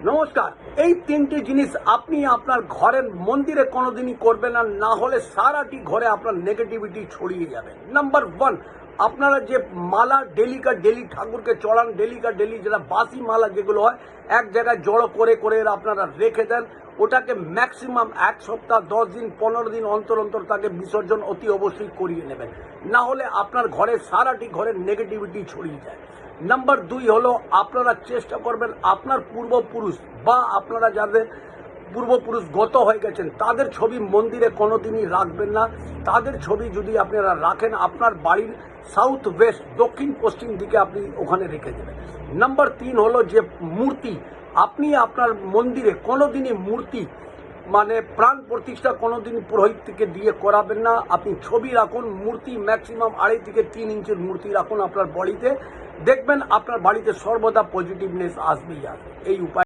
নমস্কার। এই তিনটি জিনিস আপনি আপনার ঘরের মন্দিরে কোনোদিনই করবেন না, না হলে সারাটি ঘরে আপনার নেগেটিভিটি ছড়িয়ে যাবে। নাম্বার ওয়ান, আপনারা যে মালা ডেলি ঠাকুরকে চড়ান, ডেলি যেটা বাসি মালা যেগুলো হয় এক জায়গায় জড়ো করে করে আপনারা রেখে দেন, ওটাকে ম্যাক্সিমাম 1 সপ্তাহ 10 দিন 15 দিন অন্তর অন্তর তাকে বিসর্জন অতি অবশ্যই করিয়ে নেবেন, না হলে আপনার ঘরে সারাটি ঘরের নেগেটিভিটি ছড়িয়ে যায়। নাম্বার 2 হলো, আপনারা চেষ্টা করবেন আপনার পূর্বপুরুষ বা আপনারা যাদের পূর্বপুরুষ গত হয়ে গেছেন তাদের ছবি মন্দিরে কোনোদিনই রাখবেন না। তাদের ছবি যদি আপনারা রাখেন, আপনার বাড়ির সাউথ ওয়েস্ট দক্ষিণ পশ্চিম দিকে আপনি ওখানে রেখে দেবেন। নাম্বার 3 হলো যে মূর্তি, আপনি আপনার মন্দিরে কোনোদিনই মূর্তি মানে প্রাণ প্রতিষ্ঠা কোনোদিন পুরোহিত থেকে দিয়ে করাবেন না। আপনি ছবি রাখুন, মূর্তি ম্যাক্সিমাম 2.5 থেকে 3 ইঞ্চির মূর্তি রাখুন আপনার বাড়িতে, দেখবেন আপনার বাড়িতে সর্বদা পজিটিভনেস আসবেই আসবে। এই উপায়